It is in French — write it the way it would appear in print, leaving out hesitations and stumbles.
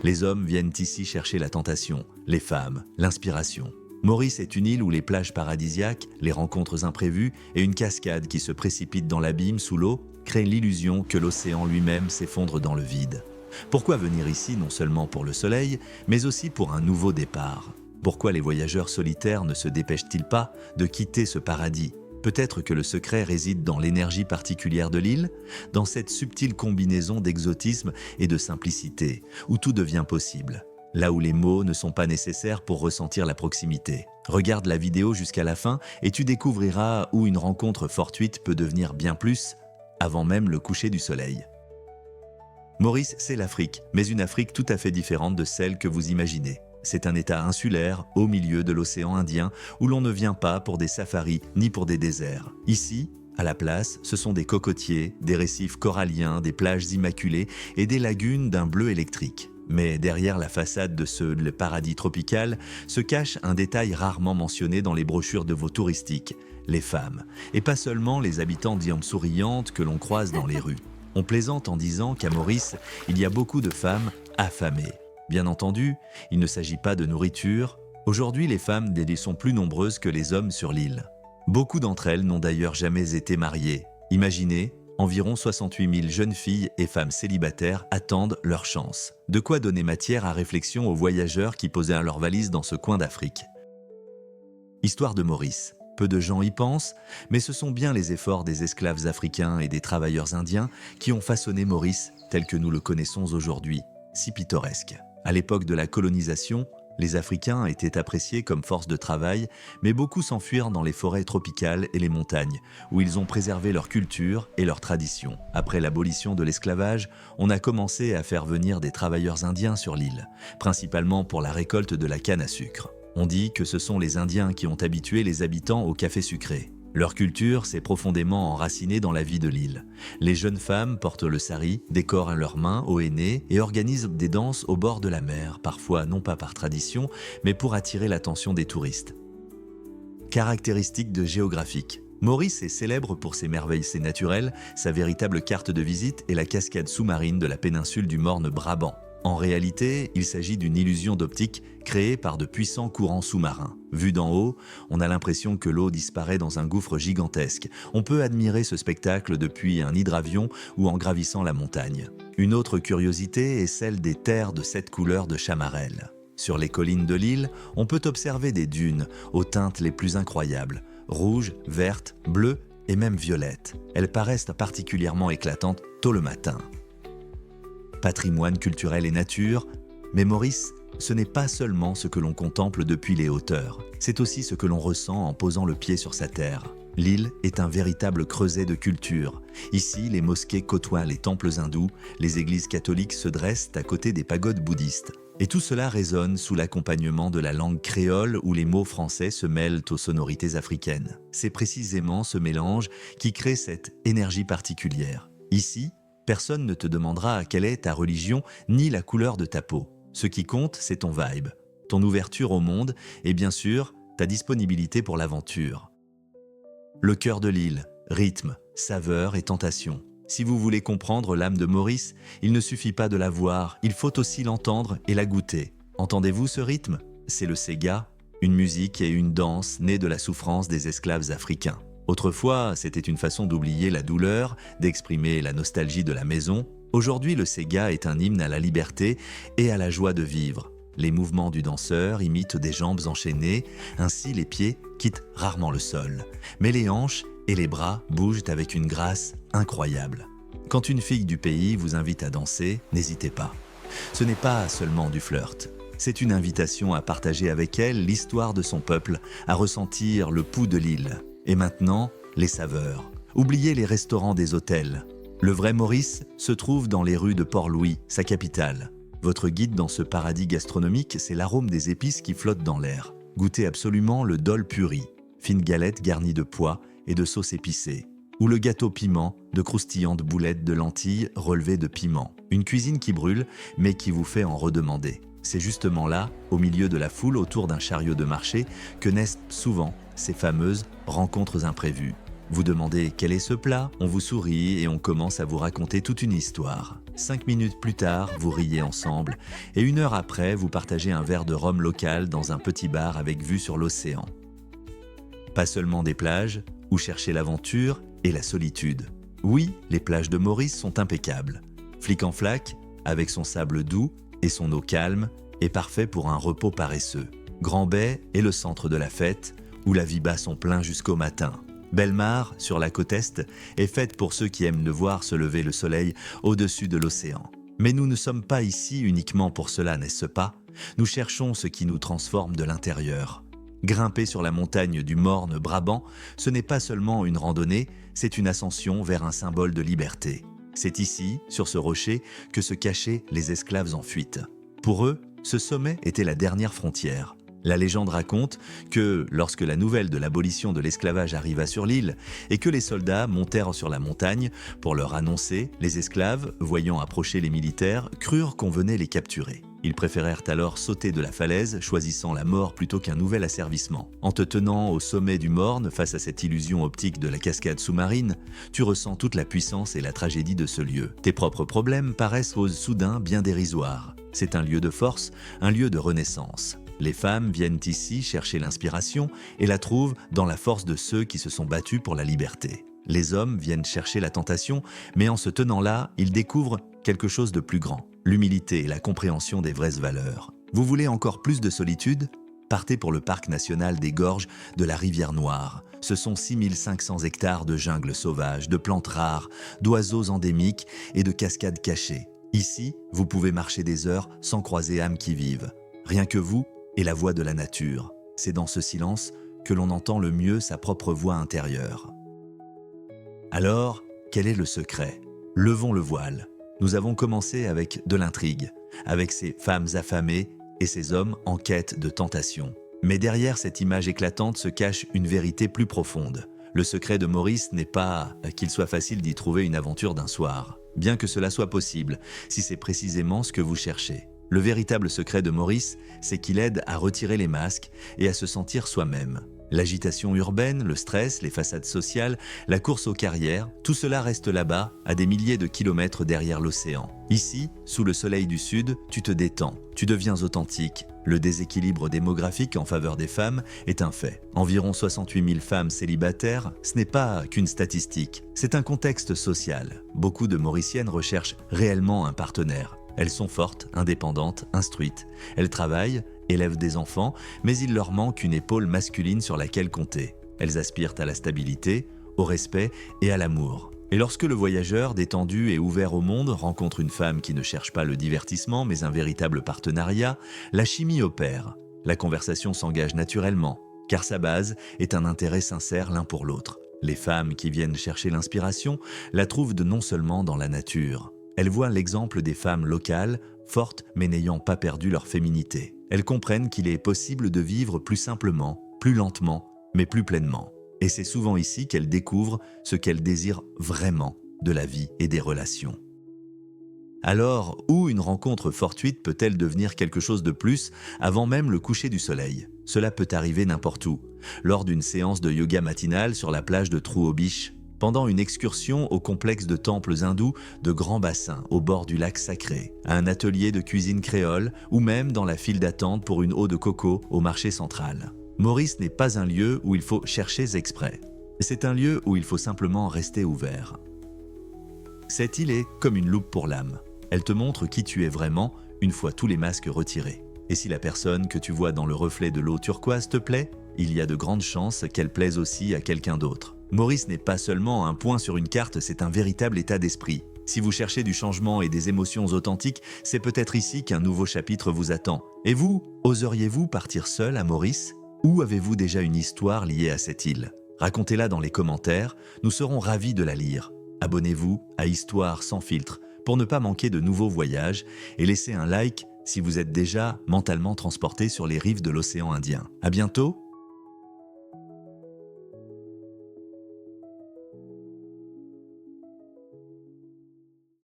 Les hommes viennent ici chercher la tentation, les femmes, l'inspiration. Maurice est une île où les plages paradisiaques, les rencontres imprévues et une cascade qui se précipite dans l'abîme sous l'eau créent l'illusion que l'océan lui-même s'effondre dans le vide. Pourquoi venir ici non seulement pour le soleil, mais aussi pour un nouveau départ? Pourquoi les voyageurs solitaires ne se dépêchent-ils pas de quitter ce paradis? Peut-être que le secret réside dans l'énergie particulière de l'île, dans cette subtile combinaison d'exotisme et de simplicité, où tout devient possible. Là où les mots ne sont pas nécessaires pour ressentir la proximité. Regarde la vidéo jusqu'à la fin et tu découvriras où une rencontre fortuite peut devenir bien plus, avant même le coucher du soleil. Maurice, c'est l'Afrique, mais une Afrique tout à fait différente de celle que vous imaginez. C'est un État insulaire, au milieu de l'océan Indien, où l'on ne vient pas pour des safaris ni pour des déserts. Ici, à la place, ce sont des cocotiers, des récifs coralliens, des plages immaculées et des lagunes d'un bleu électrique. Mais derrière la façade de le paradis tropical se cache un détail rarement mentionné dans les brochures de vos touristiques, les femmes. Et pas seulement les habitants d'Yam souriantes que l'on croise dans les rues. On plaisante en disant qu'à Maurice, il y a beaucoup de femmes affamées. Bien entendu, il ne s'agit pas de nourriture. Aujourd'hui, les femmes sont plus nombreuses que les hommes sur l'île. Beaucoup d'entre elles n'ont d'ailleurs jamais été mariées. Imaginez, environ 68 000 jeunes filles et femmes célibataires attendent leur chance. De quoi donner matière à réflexion aux voyageurs qui posaient leurs valises dans ce coin d'Afrique. Histoire de Maurice. Peu de gens y pensent, mais ce sont bien les efforts des esclaves africains et des travailleurs indiens qui ont façonné Maurice tel que nous le connaissons aujourd'hui, si pittoresque. À l'époque de la colonisation, les Africains étaient appréciés comme force de travail, mais beaucoup s'enfuirent dans les forêts tropicales et les montagnes, où ils ont préservé leur culture et leurs traditions. Après l'abolition de l'esclavage, on a commencé à faire venir des travailleurs indiens sur l'île, principalement pour la récolte de la canne à sucre. On dit que ce sont les Indiens qui ont habitué les habitants au café sucré. Leur culture s'est profondément enracinée dans la vie de l'île. Les jeunes femmes portent le sari, décorent leurs mains au henné et organisent des danses au bord de la mer, parfois non pas par tradition, mais pour attirer l'attention des touristes. Caractéristiques géographiques. Maurice est célèbre pour ses merveilles naturelles, sa véritable carte de visite est la cascade sous-marine de la péninsule du Morne-Brabant. En réalité, il s'agit d'une illusion d'optique créée par de puissants courants sous-marins. Vu d'en haut, on a l'impression que l'eau disparaît dans un gouffre gigantesque. On peut admirer ce spectacle depuis un hydravion ou en gravissant la montagne. Une autre curiosité est celle des terres de 7 couleurs de chamarelle. Sur les collines de l'île, on peut observer des dunes aux teintes les plus incroyables, rouges, vertes, bleues et même violettes. Elles paraissent particulièrement éclatantes tôt le matin. Patrimoine culturel et nature, mais Maurice, ce n'est pas seulement ce que l'on contemple depuis les hauteurs, c'est aussi ce que l'on ressent en posant le pied sur sa terre. L'île est un véritable creuset de culture. Ici, les mosquées côtoient les temples hindous, les églises catholiques se dressent à côté des pagodes bouddhistes. Et tout cela résonne sous l'accompagnement de la langue créole où les mots français se mêlent aux sonorités africaines. C'est précisément ce mélange qui crée cette énergie particulière. Ici, personne ne te demandera quelle est ta religion ni la couleur de ta peau. Ce qui compte, c'est ton vibe, ton ouverture au monde et bien sûr, ta disponibilité pour l'aventure. Le cœur de l'île, rythme, saveur et tentation. Si vous voulez comprendre l'âme de Maurice, il ne suffit pas de la voir, il faut aussi l'entendre et la goûter. Entendez-vous ce rythme? C'est le Sega, une musique et une danse née de la souffrance des esclaves africains. Autrefois, c'était une façon d'oublier la douleur, d'exprimer la nostalgie de la maison. Aujourd'hui, le Sega est un hymne à la liberté et à la joie de vivre. Les mouvements du danseur imitent des jambes enchaînées, ainsi les pieds quittent rarement le sol. Mais les hanches et les bras bougent avec une grâce incroyable. Quand une fille du pays vous invite à danser, n'hésitez pas. Ce n'est pas seulement du flirt. C'est une invitation à partager avec elle l'histoire de son peuple, à ressentir le pouls de l'île. Et maintenant, les saveurs. Oubliez les restaurants des hôtels. Le vrai Maurice se trouve dans les rues de Port-Louis, sa capitale. Votre guide dans ce paradis gastronomique, c'est l'arôme des épices qui flottent dans l'air. Goûtez absolument le dol puri, fine galette garnie de pois et de sauce épicée. Ou le gâteau piment, de croustillantes boulettes de lentilles relevées de piment. Une cuisine qui brûle, mais qui vous fait en redemander. C'est justement là, au milieu de la foule autour d'un chariot de marché, que naissent souvent ces fameuses rencontres imprévues. Vous demandez quel est ce plat, on vous sourit et on commence à vous raconter toute une histoire. 5 minutes plus tard, vous riez ensemble et 1 heure après, vous partagez un verre de rhum local dans un petit bar avec vue sur l'océan. Pas seulement des plages, où chercher l'aventure et la solitude. Oui, les plages de Maurice sont impeccables. Flic en Flac, avec son sable doux et son eau calme, est parfait pour un repos paresseux. Grand Bay est le centre de la fête, où la vie bat son plein jusqu'au matin. Bellemare, sur la côte Est, est faite pour ceux qui aiment de voir se lever le soleil au-dessus de l'océan. Mais nous ne sommes pas ici uniquement pour cela, n'est-ce pas? Nous cherchons ce qui nous transforme de l'intérieur. Grimper sur la montagne du Morne Brabant, ce n'est pas seulement une randonnée, c'est une ascension vers un symbole de liberté. C'est ici, sur ce rocher, que se cachaient les esclaves en fuite. Pour eux, ce sommet était la dernière frontière. La légende raconte que, lorsque la nouvelle de l'abolition de l'esclavage arriva sur l'île et que les soldats montèrent sur la montagne pour leur annoncer, les esclaves, voyant approcher les militaires, crurent qu'on venait les capturer. Ils préférèrent alors sauter de la falaise, choisissant la mort plutôt qu'un nouvel asservissement. En te tenant au sommet du Morne, face à cette illusion optique de la cascade sous-marine, tu ressens toute la puissance et la tragédie de ce lieu. Tes propres problèmes paraissent soudain bien dérisoires. C'est un lieu de force, un lieu de renaissance. Les femmes viennent ici chercher l'inspiration et la trouvent dans la force de ceux qui se sont battus pour la liberté. Les hommes viennent chercher la tentation, mais en se tenant là, ils découvrent quelque chose de plus grand, l'humilité et la compréhension des vraies valeurs. Vous voulez encore plus de solitude? Partez pour le parc national des gorges de la Rivière Noire. Ce sont 6500 hectares de jungle sauvage, de plantes rares, d'oiseaux endémiques et de cascades cachées. Ici, vous pouvez marcher des heures sans croiser âme qui vive. Rien que vous et la voix de la nature. C'est dans ce silence que l'on entend le mieux sa propre voix intérieure. Alors, quel est le secret? Levons le voile. Nous avons commencé avec de l'intrigue, avec ces femmes affamées et ces hommes en quête de tentation. Mais derrière cette image éclatante se cache une vérité plus profonde. Le secret de Maurice n'est pas qu'il soit facile d'y trouver une aventure d'un soir, bien que cela soit possible, si c'est précisément ce que vous cherchez. Le véritable secret de Maurice, c'est qu'il aide à retirer les masques et à se sentir soi-même. L'agitation urbaine, le stress, les façades sociales, la course aux carrières, tout cela reste là-bas, à des milliers de kilomètres derrière l'océan. Ici, sous le soleil du sud, tu te détends, tu deviens authentique. Le déséquilibre démographique en faveur des femmes est un fait. Environ 68 000 femmes célibataires, ce n'est pas qu'une statistique, c'est un contexte social. Beaucoup de Mauriciennes recherchent réellement un partenaire. Elles sont fortes, indépendantes, instruites. Elles travaillent, élèvent des enfants, mais il leur manque une épaule masculine sur laquelle compter. Elles aspirent à la stabilité, au respect et à l'amour. Et lorsque le voyageur, détendu et ouvert au monde, rencontre une femme qui ne cherche pas le divertissement mais un véritable partenariat, la chimie opère. La conversation s'engage naturellement, car sa base est un intérêt sincère l'un pour l'autre. Les femmes qui viennent chercher l'inspiration la trouvent non seulement dans la nature. Elles voient l'exemple des femmes locales, fortes mais n'ayant pas perdu leur féminité. Elles comprennent qu'il est possible de vivre plus simplement, plus lentement, mais plus pleinement. Et c'est souvent ici qu'elles découvrent ce qu'elles désirent vraiment de la vie et des relations. Alors, où une rencontre fortuite peut-elle devenir quelque chose de plus avant même le coucher du soleil? Cela peut arriver n'importe où, lors d'une séance de yoga matinale sur la plage de Trou-aux-Biches, pendant une excursion au complexe de temples hindous de Grand Bassin au bord du lac Sacré, à un atelier de cuisine créole ou même dans la file d'attente pour une eau de coco au marché central. Maurice n'est pas un lieu où il faut chercher exprès. C'est un lieu où il faut simplement rester ouvert. Cette île est comme une loupe pour l'âme. Elle te montre qui tu es vraiment une fois tous les masques retirés. Et si la personne que tu vois dans le reflet de l'eau turquoise te plaît, il y a de grandes chances qu'elle plaise aussi à quelqu'un d'autre. Maurice n'est pas seulement un point sur une carte, c'est un véritable état d'esprit. Si vous cherchez du changement et des émotions authentiques, c'est peut-être ici qu'un nouveau chapitre vous attend. Et vous, oseriez-vous partir seul à Maurice? Ou avez-vous déjà une histoire liée à cette île? Racontez-la dans les commentaires, nous serons ravis de la lire. Abonnez-vous à Histoire sans filtre pour ne pas manquer de nouveaux voyages et laissez un like si vous êtes déjà mentalement transporté sur les rives de l'océan Indien. À bientôt